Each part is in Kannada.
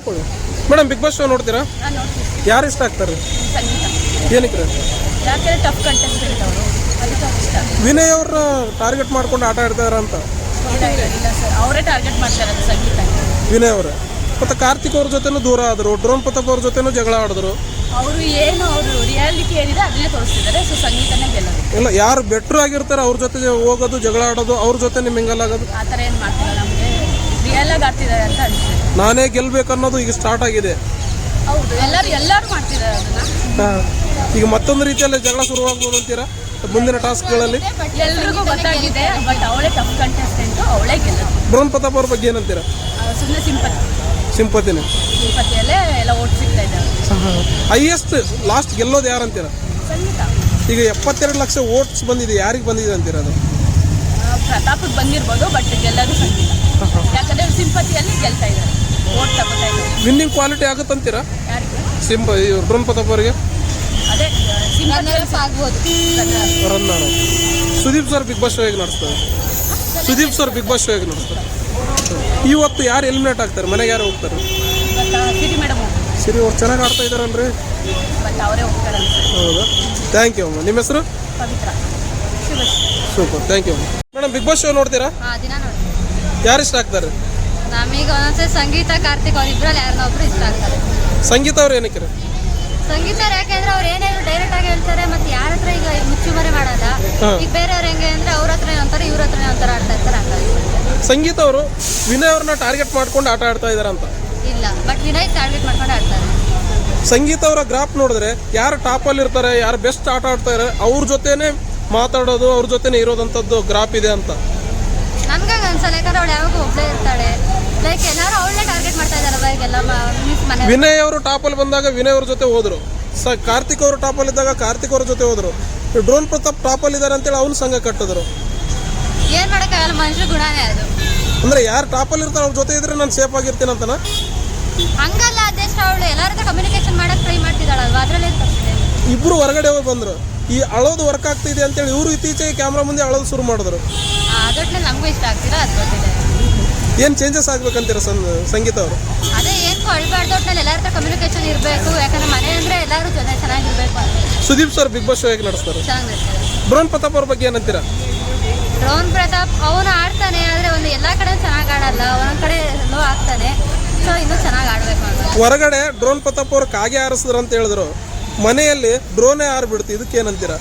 ಕೂತ್ಕೊಳ್ಳಿ ಮೇಡಮ್. ಬಿಗ್ ಬಾಸ್ ಶೋ ನೋಡ್ತೀರಾ? ಯಾರು ಇಷ್ಟ ಆಗ್ತಾರೆ? ಏನಕ್ಕೆ? ಯಾಕೆ ಟಫ್ ಕಂಟೆಸ್ಟೆಂಟ್ ಅವರು, ಅದಕ್ಕೆ ಇಷ್ಟ. ವಿನಯ್ ಅವ್ರ ಟಾರ್ಗೆಟ್ ಮಾಡ್ಕೊಂಡು ಆಟ ಆಡ್ತಾರ ಅಂತ? ಇಲ್ಲ ಸರ್, ಅವರೇ ಟಾರ್ಗೆಟ್ ಮಾಡ್ತಾರೆ ಸಂಗೀತ. ವಿನಯ್ ಅವರೇ. ಮತ್ತು ಕಾರ್ತಿಕ್ ಅವ್ರ ಜೊತೆನೂ ದೂರ ಆದರು, ಡ್ರೋನ್ ಪ್ರತಾಪ್ ಅವ್ರ ಜೊತೆನೂ ಜಗಳ ಆಡಿದ್ರು. ಅವರು ಏನು ಅವರು ರಿಯಾಲಿಟಿ ಏನಿದೆ ಅದನ್ನೇ ತೋರಿಸ್ತಿದ್ದಾರೆ. ಸೊ ಸಂಗೀತನೇ ಗೆಲ್ಲೋದು. ಇಲ್ಲ, ಯಾರು ಬೆಟ್ರು ಆಗಿರ್ತಾರೆ ಅವ್ರ ಜೊತೆ ಹೋಗೋದು, ಜಗಳ ಆಡೋದು, ಅವ್ರ ಜೊತೆ ನಿಮ್ ಮಿಂಗಲ್ ಆಗೋದು, ಆ ಥರ ಏನು ಮಾಡ್ತಿಲ್ಲ. ನಮಗೆ ರಿಯಲ್ ಆಗಿ ಆಗ್ತಿದ್ದಾರೆ ಅಂತ ಅನಿಸ್ತದೆ. ನಾನೇ ಗೆಲ್ಬೇಕನ್ನೋದು ಈಗ ಸ್ಟಾರ್ಟ್ ಆಗಿದೆ. ಹೌದು, ಎಲ್ಲರೂ ಮಾಡ್ತಿದ್ದಾರೆ ಅದನ್ನ. ಈಗ ಮತ್ತೊಂದು ರೀತಿಯಲ್ಲಿ ಜಗಳ ಶುರುವಾಗ್ಬೋದು ಅಂತೀರಾ ಮುಂದಿನ ಟಾಸ್ಕ್ಗಳಲ್ಲಿ? ಎಲ್ರಿಗೂ ಗೊತ್ತಾಗಿದೆ, ಬಟ್ ಅವಳೇ ಟಫ್ ಕಂಟೆಸ್ಟೆಂಟು, ಅವಳೇ ಗೆಲ್ಲೋದು. ಡ್ರೋನ್ ಪ್ರತಾಪ್ ಅವ್ರ ಬಗ್ಗೆ ಏನಂತೀರಾ? ಸುಮ್ಮನೆ ಸಿಂಪತಿನೇ. ಸಿಂಪತಿಯಲ್ಲೇ ಎಲ್ಲ ಓಟ್ ಸಿಗ್ತಾ ಇದ್ದಾರೆ. ಹೈಯೆಸ್ಟ್ ಲಾಸ್ಟ್ ಗೆಲ್ಲೋದು ಯಾರಂತೀರಾ? ಸಂಗೀತ. ಈಗ 72 ಲಕ್ಷ ವೋಟ್ಸ್ ಬಂದಿದೆ, ಯಾರಿಗೆ ಬಂದಿದೆ ಅಂತೀರಾ ಅದು? ಪ್ರತಾಪಕ್ಕೆ ಬಂದಿರ್ಬೋದು, ಬಟ್ ಗೆಲ್ಲೋದು ಸಂಗೀತ. ಯಾಕಂದ್ರೆ ಸಿಂಪತಿಯಲ್ಲಿ ಗೆಲ್ತಾ ಇದ್ದಾರೆ, ಓಟ್ ತಗೋತಾ ಇದ್ದಾರೆ. ವಿನ್ನಿಂಗ್ ಕ್ವಾಲಿಟಿ ಆಗುತ್ತಂತೀರಾ? ಯಾರಿಗೆ? ಡ್ರೋನ್ ಪ್ರತಾಪ್ ಅವರಿಗೆ ಅದೇ ಸಿಂಪತಿ ಆಗ್ಬೋದು. ರನ್ನಾರ. Sudeep sir big boss show ಹೇಗೆ ನಡೆಸ್ತಾರೆ? Sudeep sir big boss show ಹೇಗೆ ನಡೆಸ್ತಾರೆ? ಇವತ್ತು ಯಾರು ಎಲಿಮಿನೇಟ್ ಆಗ್ತಾರೆ? ಮನೆಗೆ ಯಾರು ಹೋಗ್ತಾರೆ? ಸಿರಿ ಮೇಡಮ್. ಸಿರಿ ಅವ್ರು ಚೆನ್ನಾಗಿ ಆಡ್ತಾ ಇದ್ದಾರಲ್ರಿ? ಬಟ್ ಅವರೇ ಹೋಗ್ತಾರೆ. ಹೌದಾ? ಥ್ಯಾಂಕ್ ಯು ಅಮ್ಮ. ನಿಮ್ಮ ಹೆಸರು? Pavitra. Super, thank you madam. Bigg boss show ನೋಡ್ತೀರಾ? ದಿನ ನೋಡಿ. ಯಾರು ಇಷ್ಟ ಆಗ್ತಾರೆ? ನಮಗೆ ಒಂದೊಂದ್ಸರಿ ಸಂಗೀತ, ಕಾರ್ತಿಕ್ ಅವ್ರ ಇಬ್ಬರಲ್ಲಿ ಯಾರನ್ನೊಬ್ರು ಇಷ್ಟ ಆಗ್ತಾರೆ. ಸಂಗೀತ ಅವ್ರು ಏನಕ್ಕೆ? ಸಂಗೀತ ಯಾಕೆಂದ್ರೆ ಅವ್ರು ಏನೇನು ಡೈರೆಕ್ಟ್ ಆಗಿ ಹೇಳ್ತಾರೆ, ಮತ್ತೆ ಯಾರ ಹತ್ರ ಈಗ ಮುಚ್ಚುಮರೆ ಮಾಡಲ್ಲ. ಈಗ ಬೇರೆಯವ್ರು ಹೆಂಗೆ ಅಂದ್ರೆ ಅವ್ರ ಹತ್ರನೇ ಒಂಥರ, ಇವ್ರ ಹತ್ರನೇ ಒಂಥರ ಆಡ್ತಾ ಇರ್ತಾರೆ. ಸಂಗೀತ ಅವರು ವಿನಯ್ ಅವ್ರನ್ನ ಟಾರ್ಗೆಟ್ ಮಾಡ್ಕೊಂಡು ಆಟ ಆಡ್ತಾ ಇದಾರೆ ಅಂತ? ಇಲ್ಲ, ಬಟ್ ವಿನಯ್ ಟಾರ್ಗೆಟ್ ಮಾಡ್ಕೊಂಡು ಆಡ್ತಾರೆ. ಸಂಗೀತ ಅವರ ಗ್ರಾಫ್ ನೋಡಿದ್ರೆ ಯಾರು ಟಾಪಲ್ಲಿ ಇರ್ತಾರೆ, ಯಾರು ಬೆಸ್ಟ್ ಆಟ ಆಡ್ತಾರೆ ಅವ್ರ ಜೊತೆನೆ ಮಾತಾಡೋದು, ಅವ್ರ ಜೊತೆನೆ ಇರೋದಂಥದ್ದು ಗ್ರಾಫ್ ಇದೆ ಅಂತ ನನ್ಗೆ ಅನ್ಸಲ್ಲ. ಯಾಕಂದ್ರೆ ಅವಳು ಯಾವಾಗ ಒಬ್ಬಳೇ ಇರ್ತಾಳೆ, ಲೈಕ್ ಎಲ್ಲರೂ ಅವಳನ್ನೇ ಟಾರ್ಗೆಟ್ ಮಾಡ್ತಾ ಇದ್ದಾರಲ್ಲ ಈಗೆಲ್ಲ ಮನೆ. ವಿನಯ್ ಅವರು ಟಾಪಲ್ಲಿ ಬಂದಾಗ ವಿನಯ್ ಅವ್ರ ಜೊತೆ ಹೋದ್ರು, ಕಾರ್ತಿಕ್ ಅವರು ಟಾಪಲ್ಲಿ ಇದ್ದಾಗ ಕಾರ್ತಿಕ್ ಅವ್ರ ಜೊತೆ ಹೋದ್ರು. ಡ್ರೋನ್ ಪ್ರತಾಪ್ ಟಾಪಲ್ಲಿ ಇದ್ದಾರೆ ಅಂತೇಳಿ ಅವ್ನು ಸಂಘ ಕಟ್ಟಿದ್ರು. ಏನ್ ಮಾಡೋಕ್ಕಾಗಲ್ಲ, ಮನುಷ್ಯ ಗುಣನೇ ಅದು. ಅಂದ್ರೆ ಯಾರು ಟಾಪಲ್ಲಿ ಇರ್ತಾರೆ ಅವ್ರ ಜೊತೆ ಇದ್ರೆ ನಾನು ಸೇಫ್ ಆಗಿರ್ತೀನಿ ಅಂತನಾ? ಹಂಗಲ್ಲ, ಅದೆಷ್ಟು ಅವಳು ಎಲ್ಲರ ಹತ್ರ ಕಮ್ಯುನಿಕೇಶನ್ ಮಾಡಕ್ ಟ್ರೈ ಮಾಡ್ತಿದ್ದಾಳಲ್ವಾ, ಅದ್ರಲ್ಲೇ ತಪ್ಪಿದೆ. ಇಬ್ರು ಹೊರಗಡೆ ಹೋಗಿ ಬಂದ್ರು, ಈ ಅಳೋದು ವರ್ಕ್ ಆಗ್ತಿದೆ ಅಂತೇಳಿ ಇವರು ಇತ್ತೀಚೆಗೆ ಕ್ಯಾಮ್ರಾ ಮುಂದೆ ಅಳೋದು ಶುರು ಮಾಡಿದ್ರು. ಅದೊಟ್ಟಿನಲ್ಲಿ ನಮಗೂ ಇಷ್ಟ ಆಗ್ತಿಲ್ಲ, ಅದು ಗೊತ್ತಿದೆ. ಏನು ಚೇಂಜಸ್ ಆಗ್ಬೇಕಂತೀರ ಸಂಗೀತ ಅವರು? ಅದೇ ಏನು ಅಳ್ಬಾರ್ದು, ಒಟ್ಟಿನಲ್ಲಿ ಎಲ್ಲರ ಹತ್ರ ಕಮ್ಯುನಿಕೇಶನ್ ಇರಬೇಕು. ಯಾಕಂದ್ರೆ ಮನೆ ಅಂದ್ರೆ ಎಲ್ಲರೂ ಚೆನ್ನಾಗಿರ್ಬೇಕು. Sudeep sir big boss show ಹೇಗೆ ನಡೆಸ್ತಾರೆ? ಚೆನ್ನಾಗಿ. ಡ್ರೋನ್ ಪ್ರತಾಪ್ ಅವ್ರ ಬಗ್ಗೆ ಏನಂತೀರಾ? ಡ್ರೋನ್ ಪ್ರತಾಪ್ ಅವನು ಆಡ್ತಾನೆ, ಆದರೆ ಒಂದು ಎಲ್ಲ ಕಡೆ ಚೆನ್ನಾಗಿ ಆಡಲ್ಲ, ಒಂದೊಂದು ಕಡೆ ಲೋ ಆಗ್ತಾನೆ. ಸೊ ಇನ್ನೂ ಚೆನ್ನಾಗಿ ಆಡಬೇಕು. ಹೊರಗಡೆ ಡ್ರೋನ್ ಪ್ರತಾಪ್ ಅವ್ರು ಕಾಗೆ ಹಾರಿಸಿದ್ರು ಅಂತ ಹೇಳಿದ್ರು, ಮನೆಯಲ್ಲಿ ಡ್ರೋನೇ ಹಾರ್ಬಿಡ್ತು, ಇದಕ್ಕೇನಂತೀರಾ?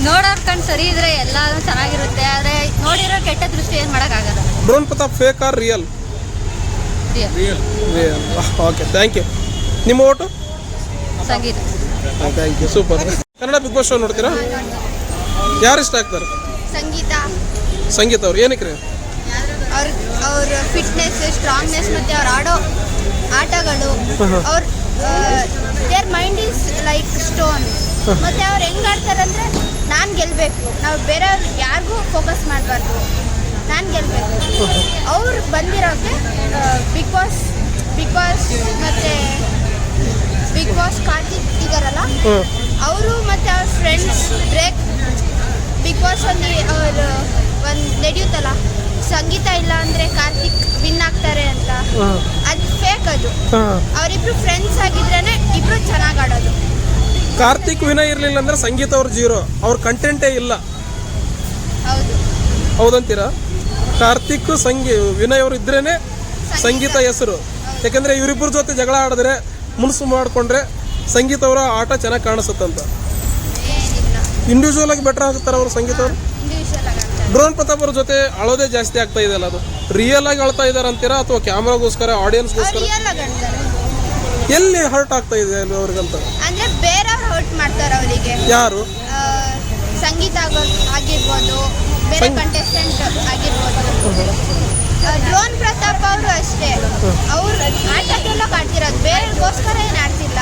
ನೋಡೋರ್ ಕಣ್ ಸರಿ ಇದ್ರೆ ಎಲ್ಲಾದ್ರೂ ಚೆನ್ನಾಗಿರುತ್ತೆ, ಆದರೆ ನೋಡಿರೋ ಕೆಟ್ಟ ದೃಷ್ಟಿ ಏನು ಮಾಡೋಕ್ಕಾಗಲ್ಲ. Drone Pratap fake or real? Real. Okay, thank you. ನಿಮ್ಮ vote? Sangeetha. Thank you, super. Kannada big boss show ನೋಡ್ತೀರಾ? ಯಾರು ಇಷ್ಟ ಆಗ್ತಾರೆ? ಸಂಗೀತ ಅವ್ರು ಏನಕ್ಕೆ? ಅವ್ರ ಫಿಟ್ನೆಸ್, ಸ್ಟ್ರಾಂಗ್ನೆಸ್, ಮತ್ತು ಅವ್ರು ಆಡೋ ಆಟಗಳು, ಅವ್ರ their mind is like stone. ಮತ್ತು ಅವ್ರು ಹೆಂಗೆ ಆಡ್ತಾರೆ ಅಂದರೆ, ನಾನು ಗೆಲ್ಲಬೇಕು, ನಾವು ಬೇರೆಯವ್ರು ಯಾರಿಗೂ ಫೋಕಸ್ ಮಾಡಬಾರ್ದು, ನಾನು ಗೆಲ್ಲಬೇಕು. ಅವ್ರು ಬಂದಿರೋಕ್ಕೆ ಬಿಗ್ ಬಾಸ್ ಮತ್ತು ಬಿಗ್ ಬಾಸ್ ಕಾರ್ತಿಕ್ ಇದ್ದಾರಲ್ಲ, ಅವರು ಮತ್ತು ಅವ್ರ ಫ್ರೆಂಡ್ಸ್ ಬ್ರೇಕ್ ಬಿಗ್ ಬಾಸ್ ಅಲ್ಲಿ ಅವರು ಒಂದು ನಡೆಯುತ್ತಲ್ಲ, ಸಂಗೀತ ಇಲ್ಲ ಅಂದರೆ ಕಾರ್ತಿಕ್ ವಿನ್ ಆಗ್ತಾರೆ ಅಂತ, ಅದು ಫೇಕ್. ಅದು ಅವರಿಬ್ರು ಫ್ರೆಂಡ್ಸ್ ಆಗಿದ್ರೇನೆ ಇಬ್ರು ಚೆನ್ನಾಗಿ ಆಡೋದು. ಕಾರ್ತಿಕ್ ವಿನಯ್ ಇರಲಿಲ್ಲ ಅಂದ್ರೆ ಸಂಗೀತ ಅವ್ರ ಜೀರೋ, ಅವ್ರ ಕಂಟೆಂಟೇ ಇಲ್ಲ. ಹೌದು, ಹೌದಂತೀರಾ? ಕಾರ್ತಿಕ್ ವಿನಯ್ ಅವರು ಇದ್ರೇನೆ ಸಂಗೀತ ಹೆಸರು. ಯಾಕಂದ್ರೆ ಇವರಿಬ್ಬರ ಜೊತೆ ಜಗಳ ಆಡಿದ್ರೆ, ಮುನ್ಸು ಮಾಡಿಕೊಂಡ್ರೆ ಸಂಗೀತ ಅವರ ಆಟ ಚೆನ್ನಾಗಿ ಕಾಣಿಸುತ್ತಂತ. ಇಂಡಿವಿಜುವಲ್ ಆಗಿ ಬೆಟರ್ ಆಗುತ್ತಾರೆ ಅವರು ಸಂಗೀತ ಅವರು. ಡ್ರೋನ್ ಪ್ರತಾಪ್ ಅವ್ರ ಜೊತೆ ಅಳೋದೇ ಜಾಸ್ತಿ ಆಗ್ತಾ ಇದೆ ಅಲ್ಲ, ಅದು ರಿಯಲ್ ಆಗಿ ಅಳ್ತಾ ಇದಾರೆ ಅಂತೀರಾ ಅಥವಾ ಕ್ಯಾಮ್ರಾಗೋಸ್ಕರ, ಆಡಿಯನ್ಸ್ಗೋಸ್ಕರ? ಎಲ್ಲಿ ಹರ್ಟ್ ಆಗ್ತಾ ಇದೆ ಅವ್ರಿಗಂತ? ಅಂದ್ರೆ ಬೇರೆಯವ್ರು ಹರ್ಟ್ ಮಾಡ್ತಾರೆ ಅವರಿಗೆ. ಯಾರು? ಸಂಗೀತ ಆಗಿರ್ಬೋದು, ಬೇರೆ ಕಂಟೆಸ್ಟೆಂಟ್ ಆಗಿರ್ಬೋದು. ಡ್ರೋನ್ ಪ್ರತಾಪ್ ಅವರು ಅಷ್ಟೇ, ಅವ್ರು ಆಟಕ್ಕೆಲ್ಲ ಕಾಡ್ತಿರೋದು, ಬೇರೆಗೋಸ್ಕರ ಏನು ಆಡ್ತಿಲ್ಲ.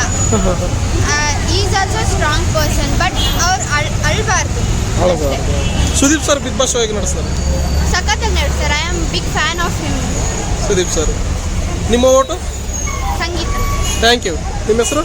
Is also strong person, but ಅವ್ರು ಅಳ್ಬಾರ್ದು. Sudeep sir big boss show ಹೇಗೆ ನಡೆಸ್ತಾರೆ? ಸಖತ್ತಾಗಿ ನಡೆಸ್ತಾರೆ. I am big fan of him. Sudeep sir. ನಿಮ್ಮ ಓಟು? ಸಂಗೀತ. Thank you. ನಿಮ್ಮ ಹೆಸರು?